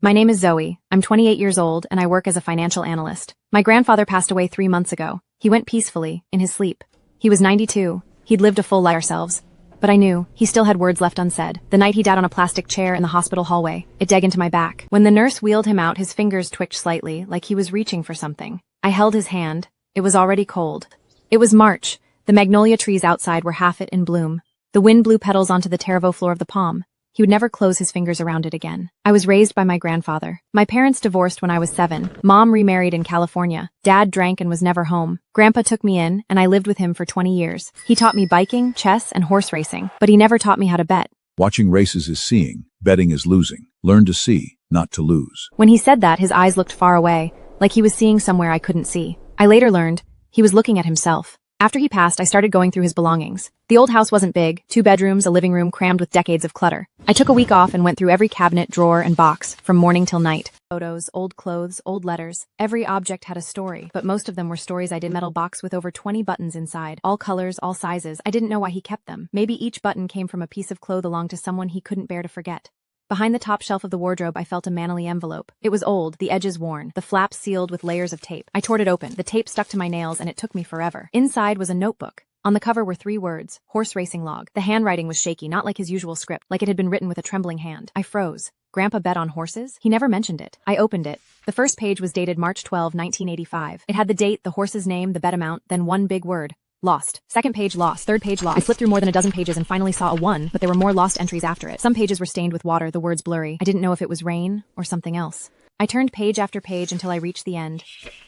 My name is Zoe. I'm 28 years old and I work as a financial analyst. My grandfather passed away 3 months ago. He went peacefully, in his sleep. He was 92. He'd lived a full life ourselves. But I knew, he still had words left unsaid. The night he died on a plastic chair in the hospital hallway, it dug into my back. When the nurse wheeled him out, his fingers twitched slightly, like he was reaching for something. I held his hand. It was already cold. It was March. The magnolia trees outside were half in bloom. The wind blew petals onto the terracotta floor of the palm. He would never close his fingers around it again. I was raised by my grandfather. My parents divorced when I was 7. Mom remarried in California. Dad drank and was never home. Grandpa took me in, and I lived with him for 20 years. He taught me biking, chess, and horse racing, but he never taught me how to bet. Watching races is seeing, betting is losing. Learn to see, not to lose. When he said that, his eyes looked far away, like he was seeing somewhere I couldn't see. I later learned he was looking at himself. After he passed, I started going through his belongings. The old house wasn't big, 2 bedrooms, a living room crammed with decades of clutter. I took a week off and went through every cabinet, drawer, and box, from morning till night. Photos, old clothes, old letters. Every object had a story, but most of them were stories I did. Metal box with over 20 buttons inside. All colors, all sizes. I didn't know why he kept them. Maybe each button came from a piece of cloth belonged to someone he couldn't bear to forget. Behind the top shelf of the wardrobe, I felt a manly envelope. It was old, the edges worn, the flaps sealed with layers of tape. I tore it open. The tape stuck to my nails, and it took me forever. Inside was a notebook. On the cover were 3 words, horse racing log. The handwriting was shaky, not like his usual script, like it had been written with a trembling hand. I froze. Grandpa bet on horses? He never mentioned it. I opened it. The first page was dated March 12, 1985. It had the date, the horse's name, the bet amount, then one big word. Lost. Second page lost. Third page lost. I flipped through more than a dozen pages and finally saw a 1, but there were more lost entries after it. Some pages were stained with water, the words blurry. I didn't know if it was rain or something else. I turned page after page until I reached the end.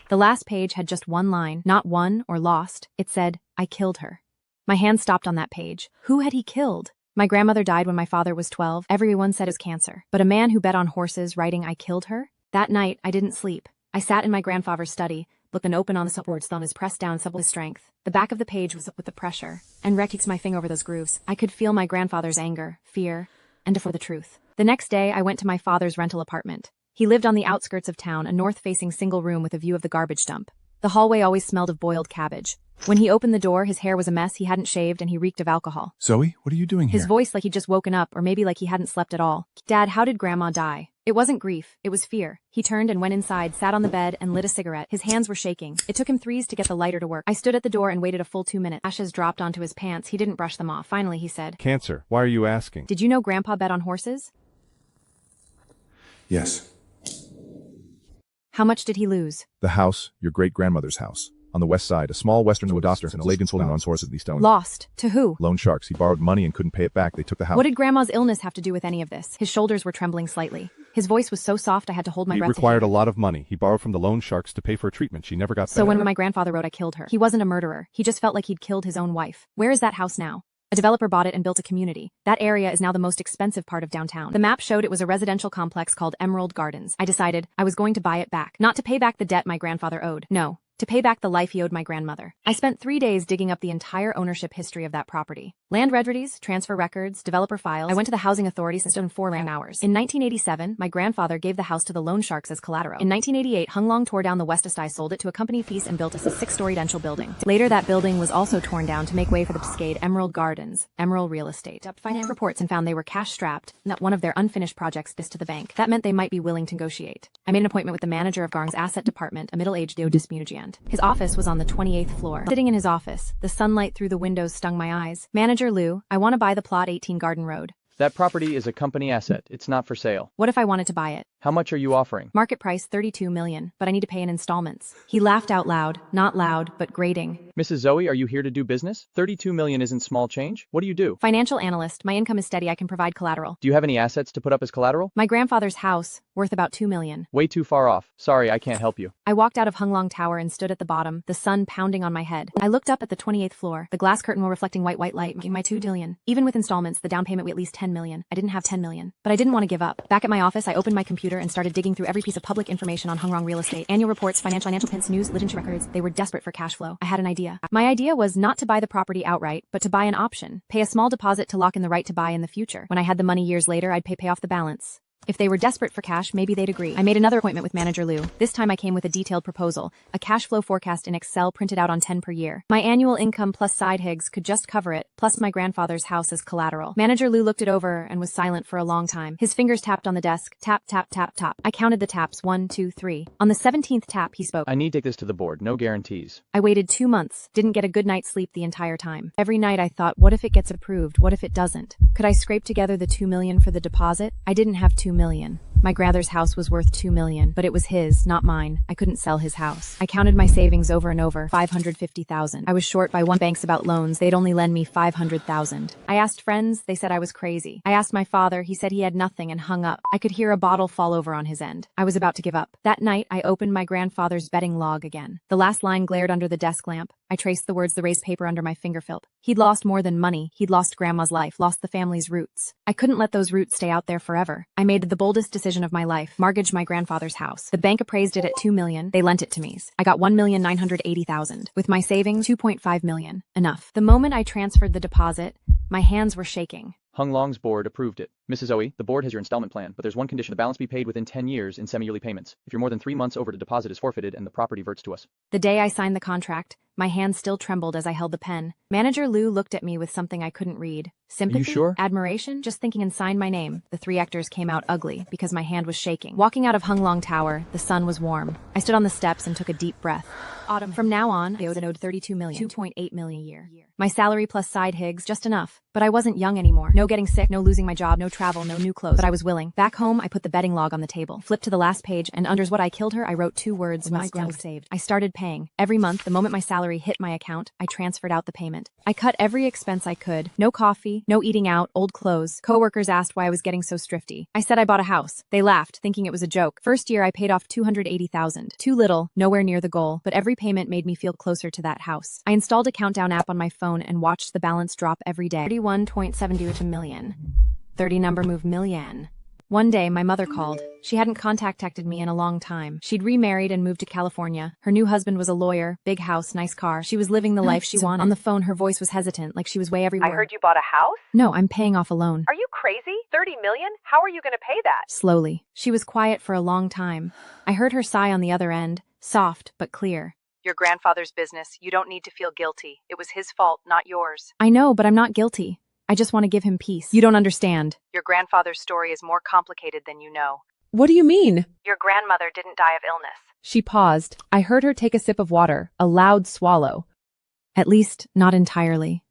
The last page had just one line, not won or lost. It said, I killed her. My hand stopped on that page. Who had he killed? My grandmother died when my father was 12. Everyone said it was cancer. But a man who bet on horses writing I killed her? That night, I didn't sleep. I sat in my grandfather's study, looked and open on the supports, thumb is pressed down with strength. The back of the page was up with the pressure, and reckless my finger over those grooves. I could feel my grandfather's anger, fear, and for the truth. The next day, I went to my father's rental apartment. He lived on the outskirts of town, a north-facing single room with a view of the garbage dump. The hallway always smelled of boiled cabbage. When he opened the door, his hair was a mess, he hadn't shaved, and he reeked of alcohol. Zoe, what are you doing here? His voice like he'd just woken up, or maybe like he hadn't slept at all. Dad, how did Grandma die? It wasn't grief, it was fear. He turned and went inside, sat on the bed, and lit a cigarette. His hands were shaking. It took him 3s to get the lighter to work. I stood at the door and waited a full 2 minutes. Ashes dropped onto his pants. He didn't brush them off. Finally, he said, Cancer. Why are you asking? Did you know Grandpa bet on horses? Yes. How much did he lose? The house, your great-grandmother's house. On the west side, a small western doctor and a lady holding on horses at the stone. Lost. To who? Loan sharks. He borrowed money and couldn't pay it back. They took the house. What did Grandma's illness have to do with any of this? His shoulders were trembling slightly. His voice was so soft I had to hold my breath. He required a lot of money. He borrowed from the loan sharks to pay for a treatment. She never got better. So when my grandfather wrote I killed her, he wasn't a murderer. He just felt like he'd killed his own wife. Where is that house now? A developer bought it and built a community. That area is now the most expensive part of downtown. The map showed it was a residential complex called Emerald Gardens. I decided I was going to buy it back. Not to pay back the debt my grandfather owed. No. To pay back the life he owed my grandmother. I spent 3 days digging up the entire ownership history of that property. Land registries, transfer records, developer files. I went to the housing authorities and stood in 4 land hours. In 1987, my grandfather gave the house to the loan sharks as collateral. In 1988, Hung Long tore down the West Side, sold it to a company piece and built us a 6-story residential building. Later, that building was also torn down to make way for the Cascade Emerald Gardens, Emerald Real Estate. Finance reports and found they were cash-strapped, not one of their unfinished projects this to the bank. That meant they might be willing to negotiate. I made an appointment with the manager of Gang's asset department, a middle-aged Dismugiant. His office was on the 28th floor. Sitting in his office, the sunlight through the windows stung my eyes. Manager Lou, I want to buy the plot 18 Garden Road. That property is a company asset. It's not for sale. What if I wanted to buy it? How much are you offering? Market price $32 million, but I need to pay in installments. He laughed out loud, not loud, but grating. Mrs. Zoe, are you here to do business? $32 million isn't small change. What do you do? Financial analyst. My income is steady. I can provide collateral. Do you have any assets to put up as collateral? My grandfather's house, worth about $2 million. Way too far off. Sorry, I can't help you. I walked out of Hung Long Tower and stood at the bottom, the sun pounding on my head. I looked up at the 28th floor. The glass curtain were reflecting white light, making my $2 million. Even with installments, the down payment was at least $10 million. I didn't have $10 million. But I didn't want to give up. Back at my office, I opened my computer and started digging through every piece of public information on Hung Long Real Estate. Annual reports, financial pins, news, literature records. They were desperate for cash flow. I had an idea. My idea was not to buy the property outright, but to buy an option. Pay a small deposit to lock in the right to buy in the future. When I had the money years later, I'd pay off the balance. If they were desperate for cash, maybe they'd agree. I made another appointment with Manager Lou. This time I came with a detailed proposal, a cash flow forecast in Excel printed out on 10 per year. My annual income plus side gigs could just cover it, plus my grandfather's house as collateral. Manager Lou looked it over and was silent for a long time. His fingers tapped on the desk. Tap, tap, tap, tap. I counted the taps. 1, 2, 3. On the 17th tap, he spoke. I need to take this to the board. No guarantees. I waited 2 months, didn't get a good night's sleep the entire time. Every night I thought, what if it gets approved? What if it doesn't? Could I scrape together the $2 million for the deposit? I didn't have $2 million. My grandfather's house was worth $2 million, but it was his, not mine. I couldn't sell his house. I counted my savings over and over, $550,000. I was short by one bank's about loans. They'd only lend me $500,000. I asked friends, they said I was crazy. I asked my father, he said he had nothing and hung up. I could hear a bottle fall over on his end. I was about to give up. That night, I opened my grandfather's betting log again. The last line glared under the desk lamp. I traced the words, the raised paper under my finger felt. He'd lost more than money. He'd lost grandma's life, lost the family's roots. I couldn't let those roots stay out there forever. I made the boldest decision of my life, mortgaged my grandfather's house. The bank appraised it at $2 million. They lent it to me. I got $1,980,000. With my savings, $2.5 million. Enough. The moment I transferred the deposit, my hands were shaking. Hung Long's board approved it. Mrs. Zoe, the board has your installment plan, but there's one condition: the balance be paid within 10 years in semi-yearly payments. If you're more than 3 months over, the deposit is forfeited and the property reverts to us. The day I signed the contract, my hands still trembled as I held the pen. Manager Lou looked at me with something I couldn't read. Sympathy? Are you sure? Admiration? Just thinking and signed my name. The 3 actors came out ugly because my hand was shaking. Walking out of Hung Long Tower, the sun was warm. I stood on the steps and took a deep breath. Autumn. From now on, I owed $32 million, $2.8 million a year. My salary plus side gigs, just enough. But I wasn't young anymore. No getting sick, no losing my job, no travel, no new clothes. But I was willing. Back home, I put the betting log on the table. Flipped to the last page, and under what I killed her, I wrote 2 words, my grandma saved. I started paying. Every month, the moment my salary hit my account, I transferred out the payment. I cut every expense I could. No coffee, no eating out, old clothes. Coworkers asked why I was getting so thrifty. I said I bought a house. They laughed, thinking it was a joke. First year, I paid off $280,000. Too little, nowhere near the goal, but every payment made me feel closer to that house. I installed a countdown app on my phone and watched the balance drop every day. 31.72 to million. 30 number move million. One day, my mother called. She hadn't contacted me in a long time. She'd remarried and moved to California. Her new husband was a lawyer, big house, nice car. She was living the life she wanted. On the phone, her voice was hesitant, like she was way everywhere. I heard you bought a house? No, I'm paying off a loan. Are you crazy? $30 million? How are you going to pay that? Slowly. She was quiet for a long time. I heard her sigh on the other end, soft but clear. Your grandfather's business. You don't need to feel guilty. It was his fault, not yours. I know, but I'm not guilty. I just want to give him peace. You don't understand. Your grandfather's story is more complicated than you know. What do you mean? Your grandmother didn't die of illness. She paused. I heard her take a sip of water, a loud swallow. At least, not entirely.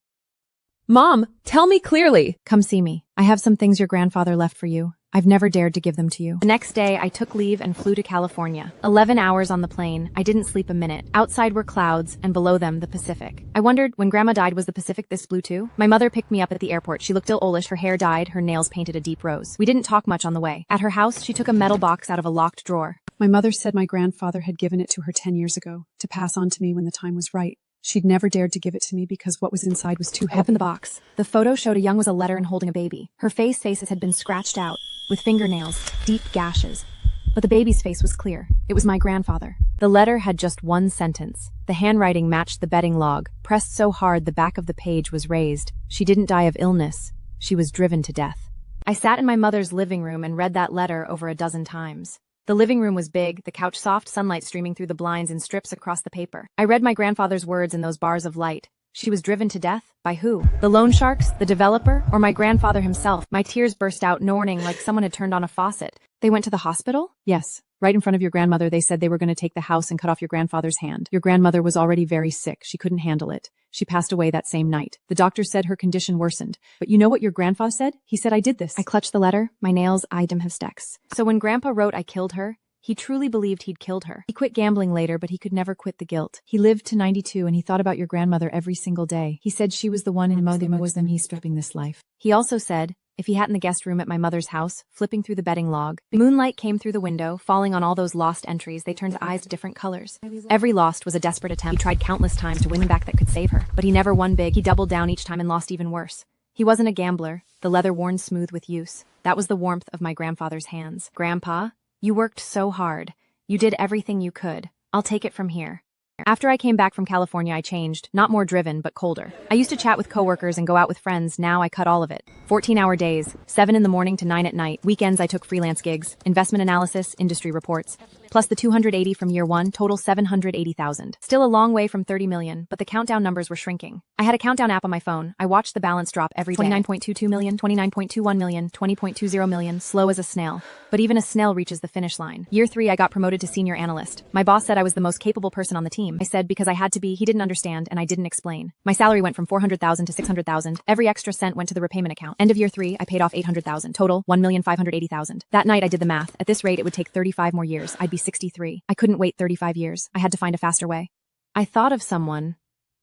Mom, tell me clearly. Come see me. I have some things your grandfather left for you. I've never dared to give them to you. The next day, I took leave and flew to California. 11 hours on the plane. I didn't sleep a minute. Outside were clouds, and below them, the Pacific. I wondered, when Grandma died, was the Pacific this blue too? My mother picked me up at the airport. She looked ill Olish, her hair dyed, her nails painted a deep rose. We didn't talk much on the way. At her house, she took a metal box out of a locked drawer. My mother said my grandfather had given it to her 10 years ago, to pass on to me when the time was right. She'd never dared to give it to me because what was inside was too heavy. Open the box. The photo showed a young was a letter and holding a baby. Her faces had been scratched out, with fingernails, deep gashes. But the baby's face was clear. It was my grandfather. The letter had just one sentence. The handwriting matched the betting log, pressed so hard the back of the page was raised. She didn't die of illness. She was driven to death. I sat in my mother's living room and read that letter over a dozen times. The living room was big, the couch soft, sunlight streaming through the blinds in strips across the paper. I read my grandfather's words in those bars of light. She was driven to death? By who? The loan sharks? The developer? Or my grandfather himself? My tears burst out, mourning like someone had turned on a faucet. They went to the hospital? Yes. Right in front of your grandmother, they said they were going to take the house and cut off your grandfather's hand. Your grandmother was already very sick. She couldn't handle it. She passed away that same night. The doctor said her condition worsened. But you know what your grandfather said? He said, I did this. I clutched the letter. My nails, I have stecks. So when Grandpa wrote I killed her, he truly believed he'd killed her. He quit gambling later, but he could never quit the guilt. He lived to 92 and he thought about your grandmother every single day. He said she was the one in was them he's stripping this life. He also said, if he had in the guest room at my mother's house, flipping through the betting log, the moonlight came through the window, falling on all those lost entries. They turned eyes to different colors. Every lost was a desperate attempt. He tried countless times to win back that could save her, but he never won big. He doubled down each time and lost even worse. He wasn't a gambler, the leather worn smooth with use. That was the warmth of my grandfather's hands. Grandpa, you worked so hard. You did everything you could. I'll take it from here. After I came back from California, I changed, not more driven, but colder. I used to chat with coworkers and go out with friends. Now I cut all of it. 14-hour days, 7 in the morning to 9 at night. Weekends I took freelance gigs, investment analysis, industry reports. Plus the 280 from year one, total 780,000. Still a long way from 30 million, but the countdown numbers were shrinking. I had a countdown app on my phone. I watched the balance drop every day. 29.22 million, 29.21 million, 20.20 million, slow as a snail. But even a snail reaches the finish line. Year 3, I got promoted to senior analyst. My boss said I was the most capable person on the team. I said because I had to be. He didn't understand, and I didn't explain. My salary went from 400,000 to 600,000. Every extra cent went to the repayment account. End of year 3, I paid off 800,000. Total, 1,580,000. That night I did the math. At this rate, it would take 35 more years. I'd be 63. I couldn't wait 35 years. I had to find a faster way. I thought of someone.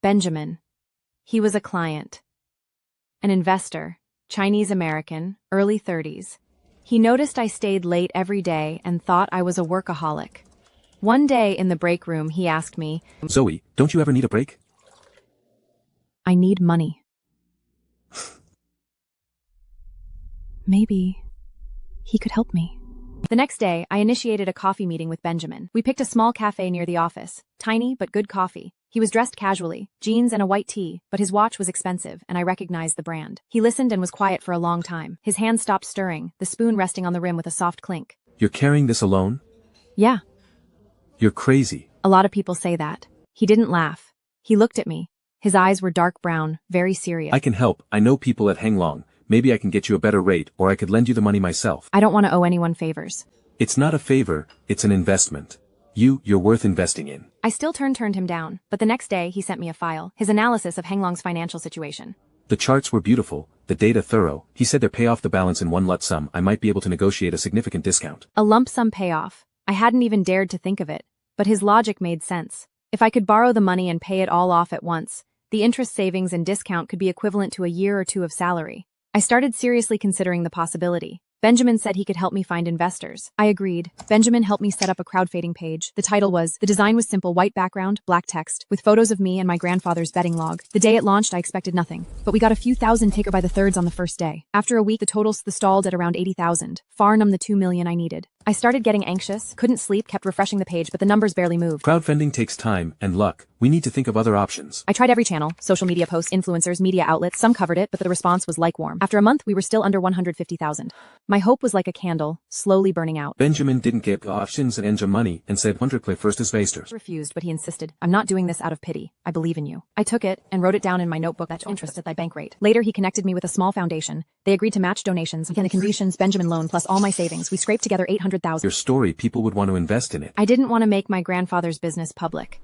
Benjamin. He was a client. An investor. Chinese American, early 30s. He noticed I stayed late every day and thought I was a workaholic. One day in the break room, he asked me, Zoe, don't you ever need a break? I need money. Maybe he could help me. The next day, I initiated a coffee meeting with Benjamin. We picked a small cafe near the office. Tiny, but good coffee. He was dressed casually, jeans and a white tee, but his watch was expensive, and I recognized the brand. He listened and was quiet for a long time. His hand stopped stirring, the spoon resting on the rim with a soft clink. You're carrying this alone? Yeah. You're crazy. A lot of people say that. He didn't laugh. He looked at me. His eyes were dark brown, very serious. I can help. I know people at Hang Long. Maybe I can get you a better rate, or I could lend you the money myself. I don't want to owe anyone favors. It's not a favor, it's an investment. You're worth investing in. I still turned him down, but the next day he sent me a file, his analysis of Hang Long's financial situation. The charts were beautiful, the data thorough. He said they'd pay off the balance in one lump sum. I might be able to negotiate a significant discount. A lump sum payoff. I hadn't even dared to think of it, but his logic made sense. If I could borrow the money and pay it all off at once, the interest savings and discount could be equivalent to a year or two of salary. I started seriously considering the possibility. Benjamin said he could help me find investors. I agreed. Benjamin helped me set up a crowdfunding page. The title was, the design was simple, white background, black text, with photos of me and my grandfather's betting log. The day it launched, I expected nothing. But we got a few thousand taker by the thirds on the first day. After a week, the totals stalled at around 80,000, far none the 2 million I needed. I started getting anxious, couldn't sleep, kept refreshing the page, but the numbers barely moved. Crowdfunding takes time and luck. We need to think of other options. I tried every channel, social media posts, influencers, media outlets. Some covered it, but the response was lukewarm. After a month, we were still under 150,000. My hope was like a candle, slowly burning out. Benjamin didn't get options and engine money and said 100 play first as vasters. Refused, but he insisted. I'm not doing this out of pity. I believe in you. I took it and wrote it down in my notebook at interest at thy bank rate. Later, he connected me with a small foundation. They agreed to match donations and the contributions Benjamin loan plus all my savings. We scraped together 800,000. Your story, people would want to invest in it. I didn't want to make my grandfather's business public.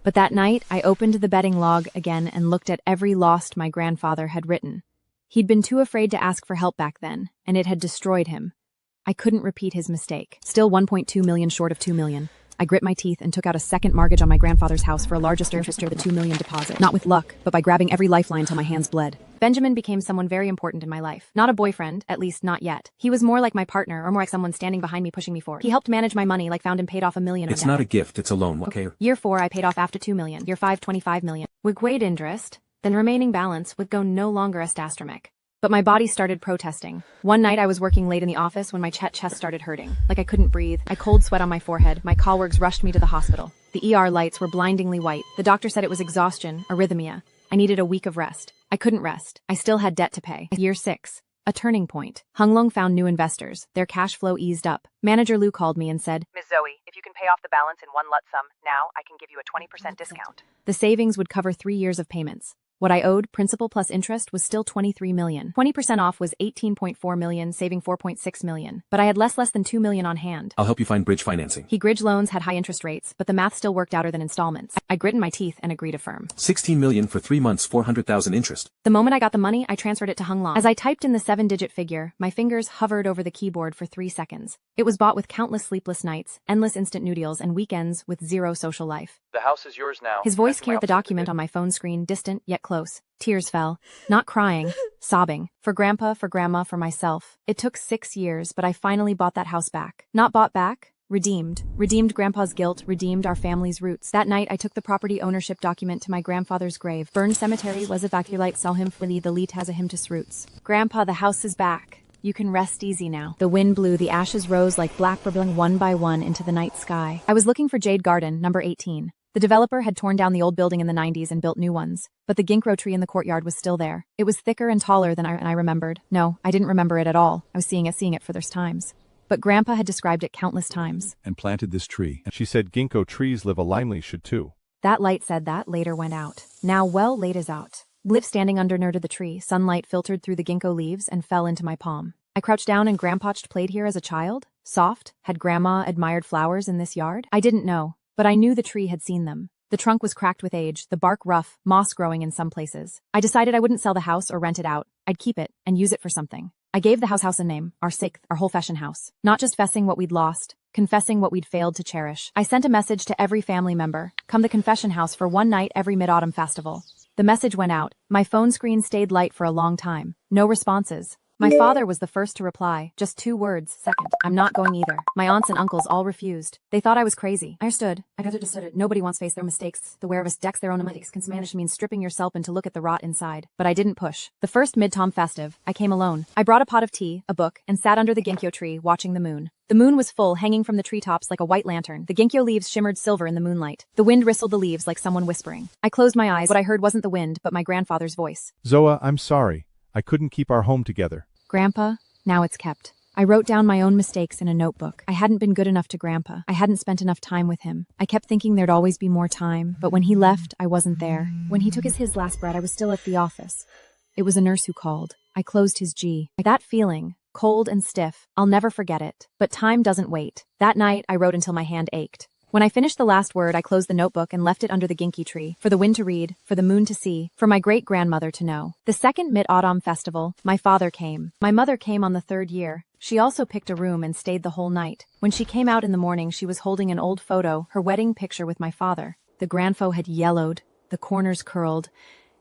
But that night, I opened the betting log again and looked at every loss my grandfather had written. He'd been too afraid to ask for help back then, and it had destroyed him. I couldn't repeat his mistake. Still 1.2 million short of 2 million. I grit my teeth and took out a second mortgage on my grandfather's house for a larger interest of the 2 million deposit. Not with luck, but by grabbing every lifeline till my hands bled. Benjamin became someone very important in my life. Not a boyfriend, at least not yet. He was more like my partner, or more like someone standing behind me pushing me forward. He helped manage my money, like found and paid off $1 million. It's not a gift, it's a loan, okay? Year 4, I paid off after 2 million. Year 5, 25 million. With great interest, then remaining balance would go no longer a astronomic. But my body started protesting. One night I was working late in the office when my chest started hurting. Like I couldn't breathe. I cold sweat on my forehead. My colleagues rushed me to the hospital. The ER lights were blindingly white. The doctor said it was exhaustion, arrhythmia. I needed a week of rest. I couldn't rest. I still had debt to pay. Year 6. A turning point. Hang Lung found new investors. Their cash flow eased up. Manager Lou called me and said, Ms. Zoe, if you can pay off the balance in one lump sum, now I can give you a 20% discount. the savings would cover 3 years of payments. What I owed, principal plus interest, was still $23 million. 20% off was $18.4 million, saving $4.6 million. But I had less than $2 million on hand. I'll help you find bridge financing. Bridge loans had high interest rates, but the math still worked outer than installments. I gritted my teeth and agreed to firm. $16 million for 3 months, 400,000 interest. The moment I got the money, I transferred it to Hang Lung. As I typed in the 7-digit figure, my fingers hovered over the keyboard for 3 seconds. It was bought with countless sleepless nights, endless instant noodles, and weekends with zero social life. The house is yours now. His voice carried the document on my phone screen, distant yet close. Tears fell. Not crying, sobbing. For Grandpa, for Grandma, for myself. It took 6 years, but I finally bought that house back. Not bought back. Redeemed. Redeemed Grandpa's guilt, redeemed our family's roots. That night, I took the property ownership document to my grandfather's grave. Burned cemetery was evacuate, saw him fully, the lead has a him to roots. Grandpa, the house is back. You can rest easy now. The wind blew, the ashes rose like black bubbling one by one into the night sky. I was looking for Jade Garden, number 18. The developer had torn down the old building in the 90s and built new ones, but the ginkgo tree in the courtyard was still there. It was thicker and taller than I remembered. No, I didn't remember it at all. I was seeing it for the first times. But Grandpa had described it countless times. And planted this tree. She said ginkgo trees live a limely should too. That light said that, later went out. Now well late is out. Live standing under near to the tree, sunlight filtered through the ginkgo leaves and fell into my palm. I crouched down and Grandpatched played here as a child? Soft? Had Grandma admired flowers in this yard? I didn't know, but I knew the tree had seen them. The trunk was cracked with age, the bark rough, moss growing in some places. I decided I wouldn't sell the house or rent it out. I'd keep it and use it for something. I gave the house a name, our whole fashion house. Not just fessing what we'd lost, confessing what we'd failed to cherish. I sent a message to every family member, come the confession house for one night every mid-autumn festival. The message went out. My phone screen stayed light for a long time. No responses. My father was the first to reply, just 2 words, second. I'm not going either. My aunts and uncles all refused. They thought I was crazy. I understood. I understood it. Nobody wants to face their mistakes. The wear of us decks their own mistakes can Spanish means stripping yourself and to look at the rot inside. But I didn't push. The first mid-tom festive, I came alone. I brought a pot of tea, a book, and sat under the ginkgo tree watching the moon. The moon was full, hanging from the treetops like a white lantern. The ginkgo leaves shimmered silver in the moonlight. The wind rustled the leaves like someone whispering. I closed my eyes. What I heard wasn't the wind, but my grandfather's voice. Zoa, I'm sorry. I couldn't keep our home together. Grandpa, now it's kept. I wrote down my own mistakes in a notebook. I hadn't been good enough to Grandpa. I hadn't spent enough time with him. I kept thinking there'd always be more time, but when he left, I wasn't there. When he took his last breath, I was still at the office. It was a nurse who called. I closed his G. That feeling, cold and stiff, I'll never forget it. But time doesn't wait. That night, I wrote until my hand ached. When I finished the last word, I closed the notebook and left it under the ginkgo tree, for the wind to read, for the moon to see, for my great-grandmother to know. The second mid-autumn festival, my father came. My mother came on the 3rd year. She also picked a room and stayed the whole night. When she came out in the morning, she was holding an old photo, her wedding picture with my father. The grandfo had yellowed, the corners curled,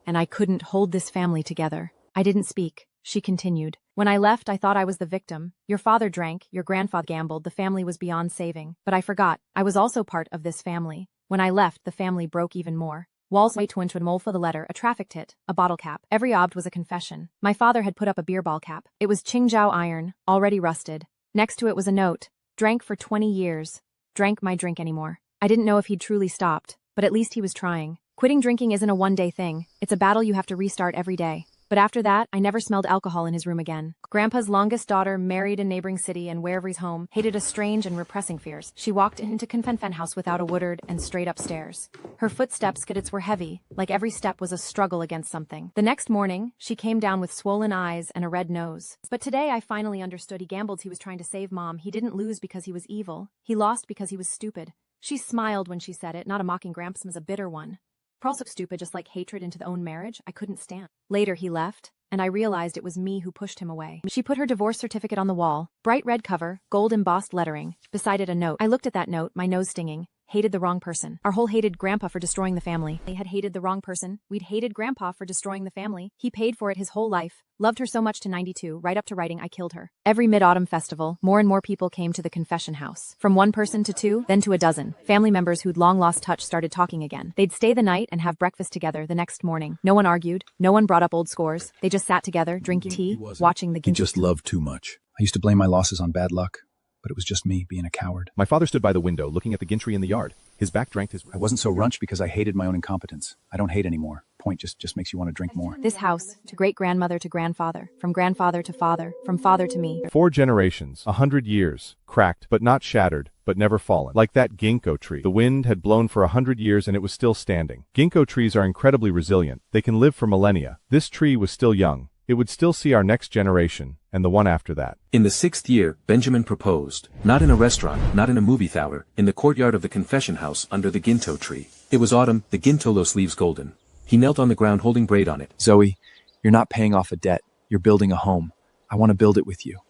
and I couldn't hold this family together. I didn't speak. She continued. When I left, I thought I was the victim. Your father drank, your grandfather gambled, the family was beyond saving. But I forgot, I was also part of this family. When I left, the family broke even more. Walls way twin mole for the letter, a traffic tit, a bottle cap. Every object was a confession. My father had put up a beer ball cap. It was Qingzhou iron, already rusted. Next to it was a note. Drank for 20 years. Drank my drink anymore. I didn't know if he'd truly stopped, but at least he was trying. Quitting drinking isn't a one-day thing. It's a battle you have to restart every day. But after that, I never smelled alcohol in his room again. Grandpa's longest daughter married in neighboring city and wherever he's home, hated a strange and repressing fears. She walked into confession house without a woodard and straight upstairs. Her footsteps were heavy, like every step was a struggle against something. The next morning, she came down with swollen eyes and a red nose. But today I finally understood he gambled. He was trying to save Mom. He didn't lose because he was evil. He lost because he was stupid. She smiled when she said it, not a mocking Gramps, a bitter one. Also stupid, just like hatred into the own marriage, I couldn't stand. Later he left, and I realized it was me who pushed him away. She put her divorce certificate on the wall, bright red cover, gold embossed lettering, beside it a note. I looked at that note, my nose stinging. Hated the wrong person. Our whole hated Grandpa for destroying the family. They had hated the wrong person. We'd hated Grandpa for destroying the family. He paid for it his whole life. Loved her so much to 92, right up to writing I killed her. Every mid-autumn festival, more and more people came to the confession house. From 1 person to 2, then to a dozen. Family members who'd long lost touch started talking again. They'd stay the night and have breakfast together the next morning. No one argued. No one brought up old scores. They just sat together, drinking tea, watching the He just loved too much. I used to blame my losses on bad luck, but it was just me being a coward. My father stood by the window looking at the gintry in the yard. His back drank his... I wasn't so runched because I hated my own incompetence. I don't hate anymore. Point just makes you want to drink more. This house, to great-grandmother to grandfather, from grandfather to father, from father to me. 4 generations, 100 years, cracked, but not shattered, but never fallen. Like that ginkgo tree. The wind had blown for 100 years and it was still standing. Ginkgo trees are incredibly resilient. They can live for millennia. This tree was still young. It would still see our next generation, and the one after that. In the 6th year, Benjamin proposed. Not in a restaurant, not in a movie theater, in the courtyard of the confession house under the ginto tree. It was autumn, the gintolos leaves golden. He knelt on the ground holding braid on it. Zoe, you're not paying off a debt. You're building a home. I want to build it with you.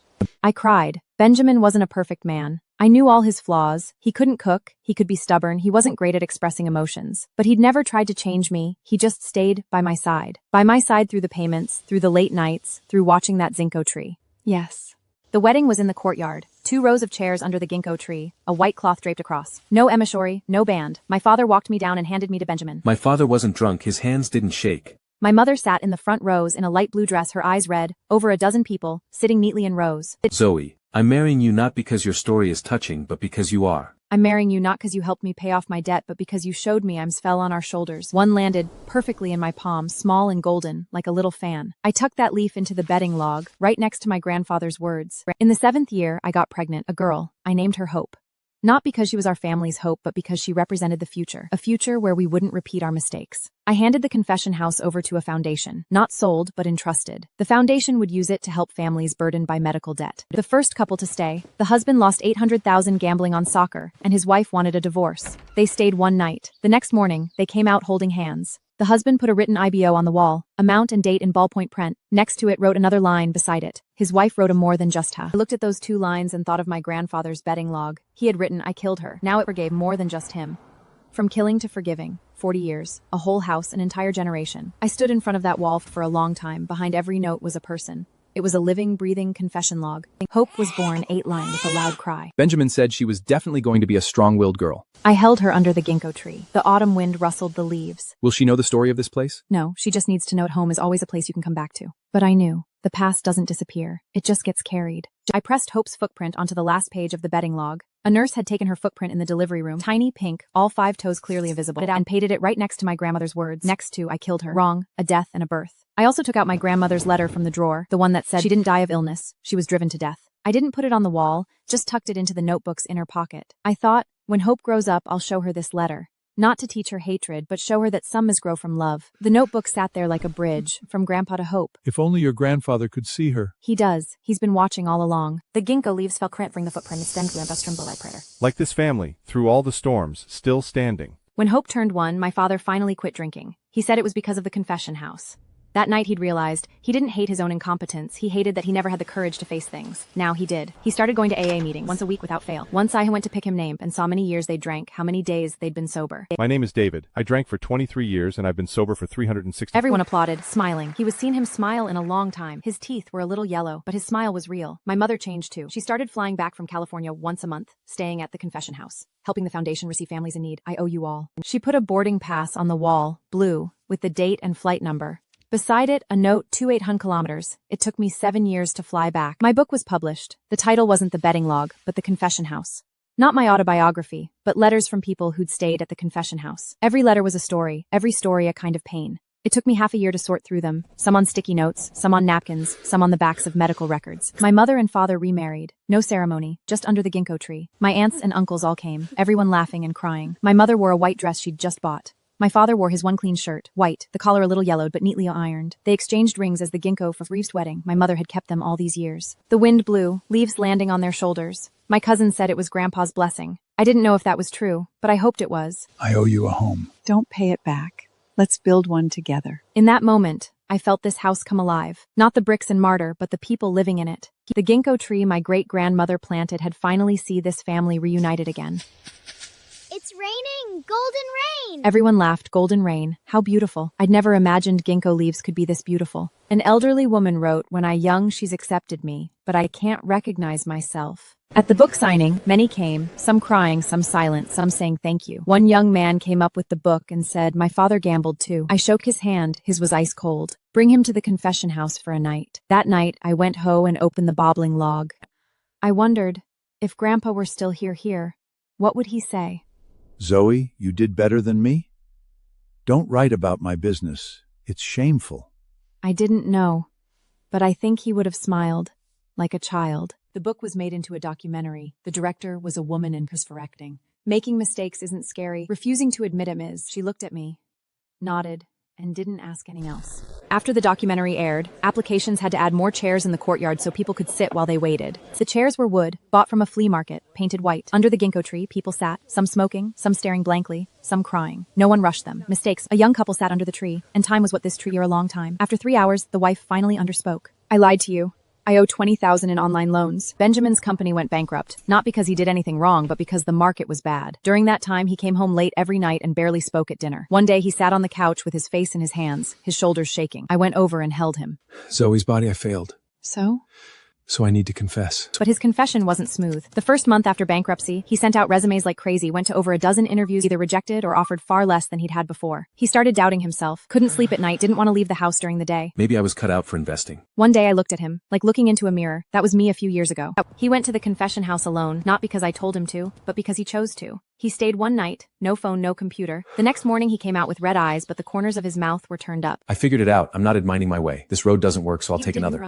I cried. Benjamin wasn't a perfect man. I knew all his flaws. He couldn't cook, he could be stubborn, he wasn't great at expressing emotions. But he'd never tried to change me, he just stayed by my side. By my side through the payments, through the late nights, through watching that ginkgo tree. Yes. The wedding was in the courtyard. 2 rows of chairs under the ginkgo tree, a white cloth draped across. No emissary, no band. My father walked me down and handed me to Benjamin. My father wasn't drunk, his hands didn't shake. My mother sat in the front rows in a light blue dress, her eyes red, over a dozen people, sitting neatly in rows. Zoe, I'm marrying you not because your story is touching but because you are. I'm marrying you not because you helped me pay off my debt, but because you showed me I'm fell on our shoulders. One landed perfectly in my palm, small and golden, like a little fan. I tucked that leaf into the bedding log, right next to my grandfather's words. In the 7th year, I got pregnant, a girl. I named her Hope. Not because she was our family's hope, but because she represented the future, a future where we wouldn't repeat our mistakes. I handed the confession house over to a foundation, not sold, but entrusted. The foundation would use it to help families burdened by medical debt. The first couple to stay, the husband lost $800,000 gambling on soccer, and his wife wanted a divorce. They stayed one night. The next morning, they came out holding hands. The husband put a written IBO on the wall, amount and date in ballpoint print. Next to it wrote another line beside it. His wife wrote a more than just ha. I looked at those 2 lines and thought of my grandfather's betting log. He had written, I killed her. Now it forgave more than just him. From killing to forgiving. 40 years. A whole house, an entire generation. I stood in front of that wall for a long time. Behind every note was a person. It was a living, breathing confession log. Hope was born 8 lines with a loud cry. Benjamin said she was definitely going to be a strong-willed girl. I held her under the ginkgo tree. The autumn wind rustled the leaves. Will she know the story of this place? No, she just needs to know at home is always a place you can come back to. But I knew. The past doesn't disappear. It just gets carried. I pressed Hope's footprint onto the last page of the betting log. A nurse had taken her footprint in the delivery room, tiny, pink, all 5 toes clearly visible, and pasted it right next to my grandmother's words. Next to, I killed her. Wrong, a death and a birth. I also took out my grandmother's letter from the drawer, the one that said she didn't die of illness, she was driven to death. I didn't put it on the wall, just tucked it into the notebook's inner pocket. I thought, when Hope grows up, I'll show her this letter. Not to teach her hatred, but show her that some is grow from love. The notebook sat there like a bridge, from Grandpa to Hope. If only your grandfather could see her. He does. He's been watching all along. The ginkgo leaves fell cramping the footprint, it's then by prayer. Like this family, through all the storms, still standing. When Hope turned 1, my father finally quit drinking. He said it was because of the confession house. That night he'd realized he didn't hate his own incompetence, he hated that he never had the courage to face things. Now he did. He started going to AA meetings once a week without fail. Once I went to pick him name and saw many years they drank, how many days they'd been sober. My name is David. I drank for 23 years and I've been sober for 360. Everyone applauded, smiling. He was seen him smile in a long time. His teeth were a little yellow, but his smile was real. My mother changed too. She started flying back from California once a month, staying at the confession house, helping the foundation receive families in need. I owe you all. She put a boarding pass on the wall, blue, with the date and flight number. Beside it, a note, 2800 kilometers. It took me 7 years to fly back. My book was published. The title wasn't The Betting Log, but The Confession House. Not my autobiography, but letters from people who'd stayed at the confession house. Every letter was a story, every story a kind of pain. It took me half a year to sort through them, some on sticky notes, some on napkins, some on the backs of medical records. My mother and father remarried. No ceremony, just under the ginkgo tree. My aunts and uncles all came, everyone laughing and crying. My mother wore a white dress she'd just bought. My father wore his one clean shirt, white, the collar a little yellowed but neatly ironed. They exchanged rings as the ginkgo for Reeve's wedding. My mother had kept them all these years. The wind blew, leaves landing on their shoulders. My cousin said it was Grandpa's blessing. I didn't know if that was true, but I hoped it was. I owe you a home. Don't pay it back. Let's build one together. In that moment, I felt this house come alive. Not the bricks and mortar, but the people living in it. The ginkgo tree my great-grandmother planted had finally seen this family reunited again. It's raining! Golden rain! Everyone laughed. Golden rain. How beautiful. I'd never imagined ginkgo leaves could be this beautiful. An elderly woman wrote, when I young she's accepted me, but I can't recognize myself. At the book signing, many came, some crying, some silent, some saying thank you. One young man came up with the book and said, my father gambled too. I shook his hand, his was ice cold. Bring him to the confession house for a night. That night, I went and opened the bobbling log. I wondered, if Grandpa were still here, what would he say? Zoe, you did better than me? Don't write about my business. It's shameful. I didn't know, but I think he would have smiled, like a child. The book was made into a documentary. The director was a woman in for acting. Making mistakes isn't scary. Refusing to admit him is. She looked at me, nodded, and didn't ask anything else. After the documentary aired, applications had to add more chairs in the courtyard so people could sit while they waited. The chairs were wood, bought from a flea market, painted white. Under the ginkgo tree, people sat, some smoking, some staring blankly, some crying. No one rushed them. Mistakes. A young couple sat under the tree, and time was what this tree or a long time. After 3 hours, the wife finally underspoke. I lied to you. I owe $20,000 in online loans. Benjamin's company went bankrupt, not because he did anything wrong, but because the market was bad. During that time, he came home late every night and barely spoke at dinner. One day, he sat on the couch with his face in his hands, his shoulders shaking. I went over and held him. Zoe's body, I failed. So? So I need to confess. But his confession wasn't smooth. The first month after bankruptcy, he sent out resumes like crazy, went to over a dozen interviews, either rejected or offered far less than he'd had before. He started doubting himself, couldn't sleep at night, didn't want to leave the house during the day. Maybe I was cut out for investing. One day I looked at him, like looking into a mirror. That was me a few years ago. He went to the confession house alone, not because I told him to, but because he chose to. He stayed one night, no phone, no computer. The next morning he came out with red eyes, but the corners of his mouth were turned up. I figured it out. I'm not minding my way. This road doesn't work, so I'll take another.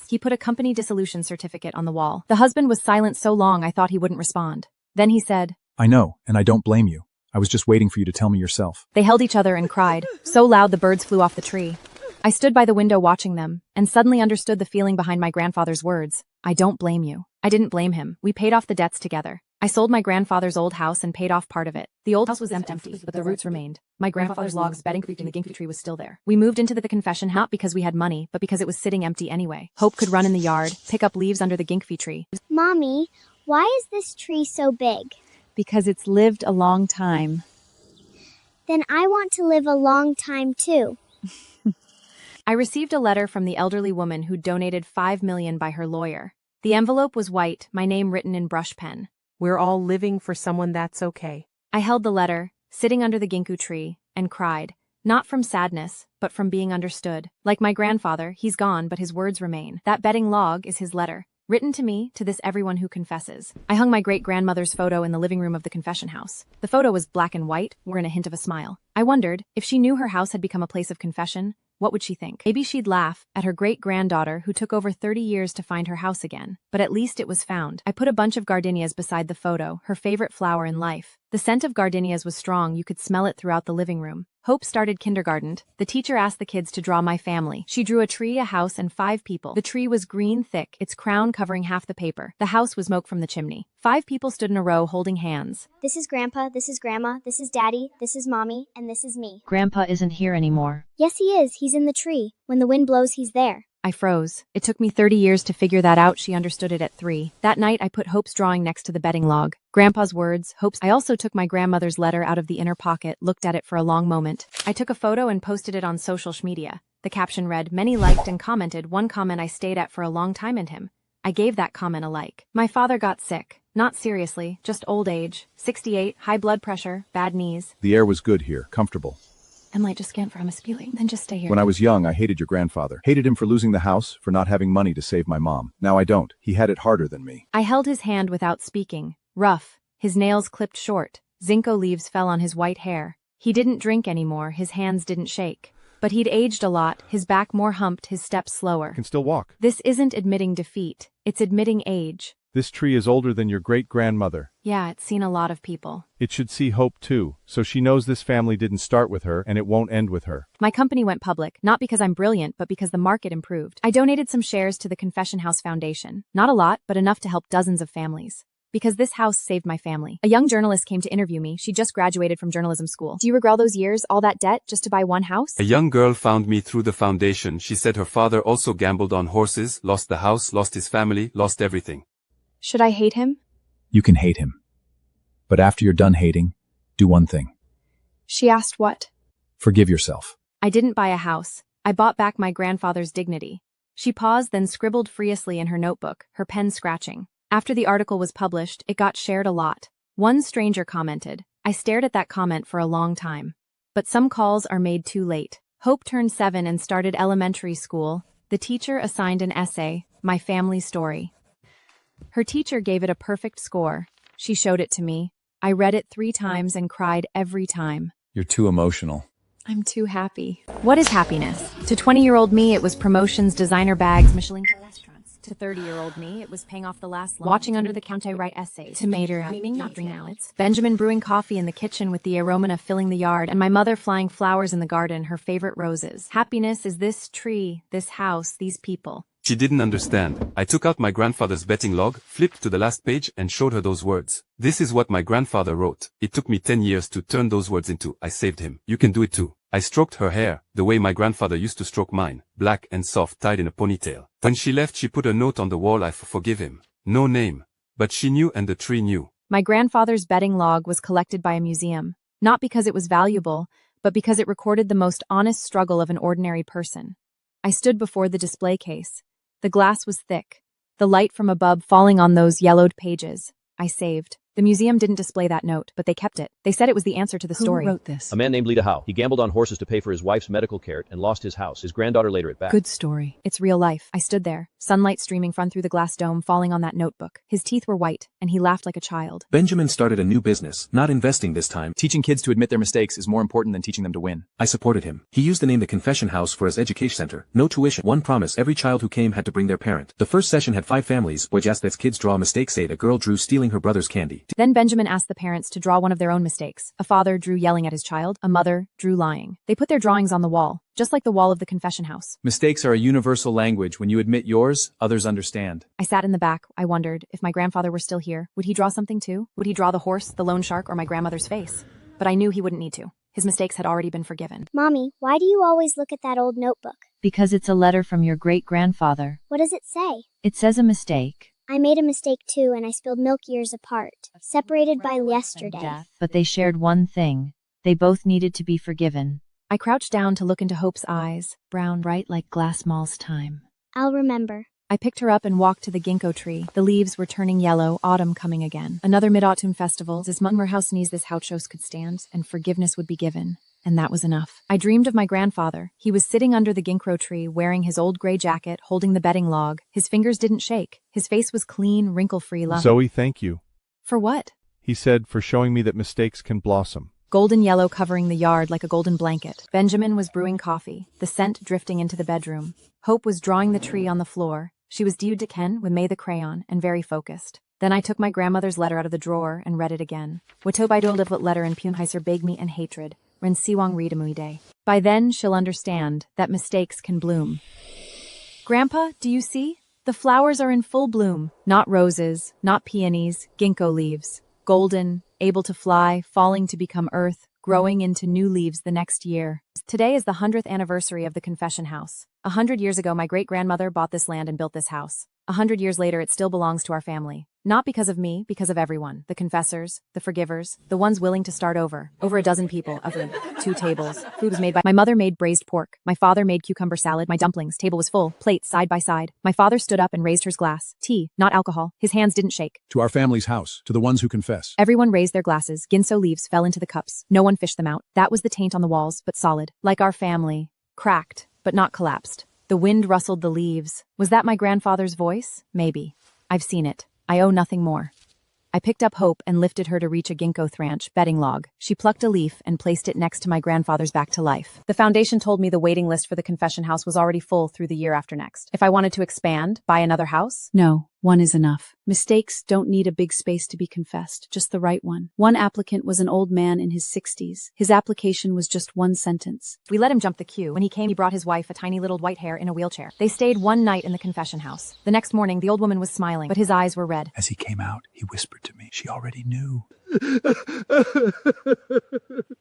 He put a company dissolution certificate on the wall. The husband was silent so long I thought he wouldn't respond. Then he said, I know, and I don't blame you. I was just waiting for you to tell me yourself. They held each other and cried, so loud the birds flew off the tree. I stood by the window watching them, and suddenly understood the feeling behind my grandfather's words. I don't blame you. I didn't blame him. We paid off the debts together. I sold my grandfather's old house and paid off part of it. The old house was empty, but the roots remained. My grandfather's logs bedding creaked and the ginkgo tree was still there. We moved into the confession not because we had money, but because it was sitting empty anyway. Hope could run in the yard, pick up leaves under the ginkgo tree. Mommy, why is this tree so big? Because it's lived a long time. Then I want to live a long time too. I received a letter from the elderly woman who donated $5 million by her lawyer. The envelope was white, my name written in brush pen. We're all living for someone that's okay. I held the letter, sitting under the ginkgo tree, and cried, not from sadness, but from being understood. Like my grandfather, he's gone, but his words remain. That bedding log is his letter, written to me, to this everyone who confesses. I hung my great-grandmother's photo in the living room of the confession house. The photo was black and white, wearing a hint of a smile. I wondered, if she knew her house had become a place of confession, what would she think? Maybe she'd laugh at her great-granddaughter who took over 30 years to find her house again. But at least it was found. I put a bunch of gardenias beside the photo, her favorite flower in life. The scent of gardenias was strong, you could smell it throughout the living room. Hope started kindergarten. The teacher asked the kids to draw my family. She drew a tree, a house, and 5 people. The tree was green thick, its crown covering half the paper. The house was smoke from the chimney. 5 people stood in a row holding hands. This is Grandpa, this is Grandma, this is Daddy, this is Mommy, and this is me. Grandpa isn't here anymore. Yes, he is. He's in the tree. When the wind blows, he's there. I froze. It took me 30 years to figure that out. She understood it at 3. That night, I put Hope's drawing next to the bedding log. Grandpa's words, Hope's. I also took my grandmother's letter out of the inner pocket, looked at it for a long moment. I took a photo and posted it on social media. The caption read, many liked and commented. One comment I stayed at for a long time in him. I gave that comment a like. My father got sick. Not seriously, just old age. 68, high blood pressure, bad knees. The air was good here, comfortable. And light just scanned for a misspelling, then just stay here. When I was young, I hated your grandfather. Hated him for losing the house, for not having money to save my mom. Now I don't. He had it harder than me. I held his hand without speaking. Rough. His nails clipped short. Zinco leaves fell on his white hair. He didn't drink anymore, his hands didn't shake. But he'd aged a lot, his back more humped, his steps slower. Can still walk. This isn't admitting defeat. It's admitting age. This tree is older than your great-grandmother. Yeah, it's seen a lot of people. It should see Hope too, so she knows this family didn't start with her and it won't end with her. My company went public, not because I'm brilliant, but because the market improved. I donated some shares to the Confession House Foundation. Not a lot, but enough to help dozens of families. Because this house saved my family. A young journalist came to interview me. She just graduated from journalism school. Do you regret all those years, all that debt, just to buy one house? A young girl found me through the foundation. She said her father also gambled on horses, lost the house, lost his family, lost everything. Should I hate him? You can hate him. But after you're done hating, do one thing. She asked what? Forgive yourself. I didn't buy a house. I bought back my grandfather's dignity. She paused, then scribbled furiously in her notebook, her pen scratching. After the article was published, it got shared a lot. One stranger commented. I stared at that comment for a long time. But some calls are made too late. Hope turned 7 and started elementary school. The teacher assigned an essay, My Family Story. Her teacher gave it a perfect score. She showed it to me. I read it 3 times and cried every time. You're too emotional. I'm too happy. What is happiness? To 20-year-old me, it was promotions, designer bags, Michelin restaurants. To 30-year-old me, it was paying off the last loan. Watching under the counter write essays. Tomato, meaning not drink salads. Benjamin brewing coffee in the kitchen with the aroma filling the yard, and my mother flying flowers in the garden, her favorite roses. Happiness is this tree, this house, these people. She didn't understand. I took out my grandfather's betting log, flipped to the last page and showed her those words. This is what my grandfather wrote. It took me 10 years to turn those words into, I saved him. You can do it too. I stroked her hair, the way my grandfather used to stroke mine, black and soft, tied in a ponytail. When she left, she put a note on the wall, I forgive him. No name. But she knew and the tree knew. My grandfather's betting log was collected by a museum, not because it was valuable, but because it recorded the most honest struggle of an ordinary person. I stood before the display case. The glass was thick. the light from above falling on those yellowed pages. I saved. The museum didn't display that note, but they kept it. They said it was the answer to the story. Who wrote this? A man named Lita Howe. He gambled on horses to pay for his wife's medical care and lost his house. His granddaughter later it back. Good story. It's real life. I stood there, sunlight streaming from through the glass dome falling on that notebook. His teeth were white, and he laughed like a child. Benjamin started a new business, not investing this time. Teaching kids to admit their mistakes is more important than teaching them to win. I supported him. He used the name the Confession House for his education center. No tuition. One promise: every child who came had to bring their parent. The first session had 5 families. Boy, just that's kids draw a mistake. Say a girl drew stealing her brother's candy. Then Benjamin asked the parents to draw one of their own mistakes. A father drew yelling at his child. A mother drew lying. They put their drawings on the wall, just like the wall of the confession house. Mistakes are a universal language. When you admit yours, others understand. I sat in the back. I wondered, if my grandfather were still here, would he draw something too? Would he draw the horse, the loan shark, or my grandmother's face? But I knew he wouldn't need to. His mistakes had already been forgiven. Mommy, why do you always look at that old notebook? Because it's a letter from your great-grandfather. What does it say? It says a mistake. I made a mistake too, and I spilled milk years apart, separated by yesterday. But they shared one thing. They both needed to be forgiven. I crouched down to look into Hope's eyes, brown, bright like glass mall's time. I'll remember. I picked her up and walked to the ginkgo tree. The leaves were turning yellow, autumn coming again. Another mid-autumn festival, as mungmer house knees this house could stand, and forgiveness would be given. And that was enough. I dreamed of my grandfather. He was sitting under the ginkgo tree, wearing his old gray jacket, holding the bedding log. His fingers didn't shake. His face was clean, wrinkle-free. Zoe, thank you. For what? He said, for showing me that mistakes can blossom. Golden yellow covering the yard like a golden blanket. Benjamin was brewing coffee, the scent drifting into the bedroom. Hope was drawing the tree on the floor. She was due to Ken with May the crayon and very focused. Then I took my grandmother's letter out of the drawer and read it again. Watobaidolivlet letter in Punheiser Bagme and hatred. Ren Siwang Readamuide. By then she'll understand that mistakes can bloom. Grandpa, do you see? The flowers are in full bloom. Not roses, not peonies, ginkgo leaves. Golden, able to fly, falling to become earth, growing into new leaves the next year. Today is the 100th anniversary of the Confession House. 100 years ago, my great-grandmother bought this land and built this house. 100 years later, it still belongs to our family. Not because of me, because of everyone. The confessors, the forgivers, the ones willing to start over. Over a dozen people, oven, 2 tables. Food was made by my mother made braised pork. My father made cucumber salad. My dumplings. Table was full. Plates side by side. My father stood up and raised his glass. Tea, not alcohol. His hands didn't shake. To our family's house, to the ones who confess. Everyone raised their glasses. Ginso leaves fell into the cups. No one fished them out. That was the taint on the walls, but solid. Like our family. Cracked, but not collapsed. The wind rustled the leaves. Was that my grandfather's voice? Maybe. I've seen it. I owe nothing more. I picked up Hope and lifted her to reach a ginkgo thranch bedding log. She plucked a leaf and placed it next to my grandfather's back to life. The foundation told me the waiting list for the confession house was already full through the year after next. If I wanted to expand, buy another house? No, one is enough. Mistakes don't need a big space to be confessed, just the right one. One applicant was an old man in his 60s. His application was just one sentence. We let him jump the queue. When he came, he brought his wife, a tiny little white hair, in a wheelchair. They stayed one night in the confession house. The next morning, the old woman was smiling, but his eyes were red. As he came out, he whispered to me. She already knew.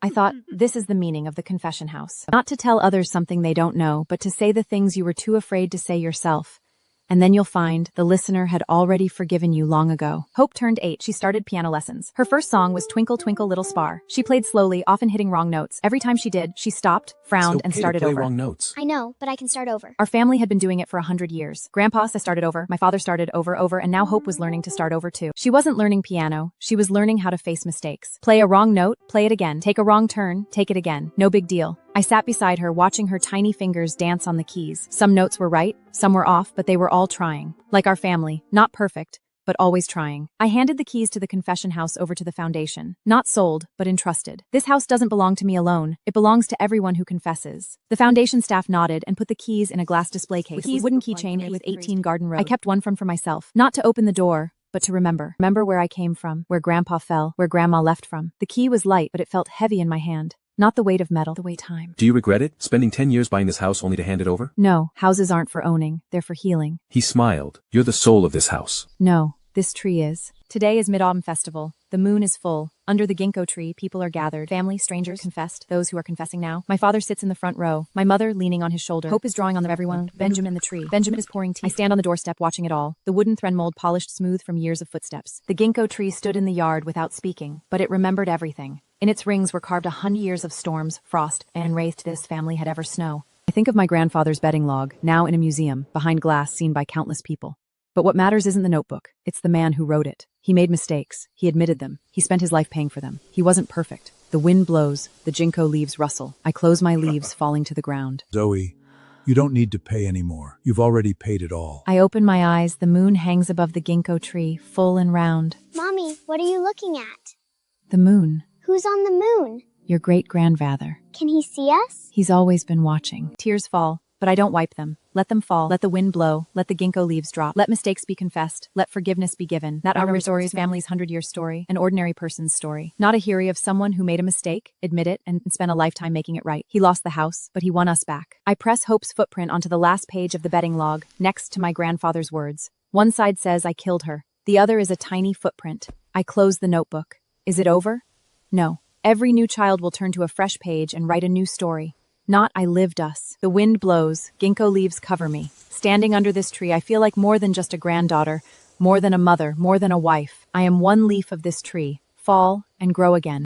I thought, this is the meaning of the confession house. Not to tell others something they don't know, but to say the things you were too afraid to say yourself. And then you'll find the listener had already forgiven you long ago. Hope turned 8. She started piano lessons. Her first song was Twinkle Twinkle Little Star. She played slowly, often hitting wrong notes. Every time she did, she stopped, frowned, and started over. Wrong notes. I know, but I can start over. Our family had been doing it for 100 years. Grandpa started over, my father started over, and now Hope was learning to start over too. She wasn't learning piano. She was learning how to face mistakes. Play a wrong note, play it again. Take a wrong turn, take it again. No big deal. I sat beside her, watching her tiny fingers dance on the keys. Some notes were right, some were off, but they were all trying. Like our family, not perfect, but always trying. I handed the keys to the confession house over to the foundation. Not sold, but entrusted. This house doesn't belong to me alone. It belongs to everyone who confesses. The foundation staff nodded and put the keys in a glass display case. With wooden keychain with 18 Garden Road. I kept one for myself. Not to open the door, but to remember. Remember where I came from, where Grandpa fell, where Grandma left from. The key was light, but it felt heavy in my hand. Not the weight of metal, the weight of time. Do you regret it, spending 10 years buying this house only to hand it over? No, houses aren't for owning, they're for healing. He smiled. You're the soul of this house. No, this tree is. Today is Mid-Autumn Festival. The moon is full. Under the ginkgo tree, people are gathered. Family, strangers, confessed, those who are confessing now. My father sits in the front row, my mother leaning on his shoulder. Hope is drawing on everyone. Benjamin the tree. Benjamin is pouring tea. I stand on the doorstep watching it all. The wooden thread mold polished smooth from years of footsteps. The ginkgo tree stood in the yard without speaking, but it remembered everything. In its rings were carved 100 years of storms, frost, and wraith this family had ever snow. I think of my grandfather's bedding log, now in a museum, behind glass seen by countless people. But what matters isn't the notebook. It's the man who wrote it. He made mistakes. He admitted them. He spent his life paying for them. He wasn't perfect. The wind blows. The ginkgo leaves rustle. I close my leaves, falling to the ground. Zoe, you don't need to pay anymore. You've already paid it all. I open my eyes. The moon hangs above the ginkgo tree, full and round. Mommy, what are you looking at? The moon. Who's on the moon? Your great-grandfather. Can he see us? He's always been watching. Tears fall, but I don't wipe them. Let them fall. Let the wind blow. Let the ginkgo leaves drop. Let mistakes be confessed. Let forgiveness be given. That our story's family's 100-year story, an ordinary person's story. Not a hero of someone who made a mistake, admit it, and spent a lifetime making it right. He lost the house, but he won us back. I press Hope's footprint onto the last page of the betting log, next to my grandfather's words. One side says I killed her. The other is a tiny footprint. I close the notebook. Is it over? No. Every new child will turn to a fresh page and write a new story. Not I lived us. The wind blows, ginkgo leaves cover me. Standing under this tree, I feel like more than just a granddaughter, more than a mother, more than a wife. I am one leaf of this tree. Fall and grow again.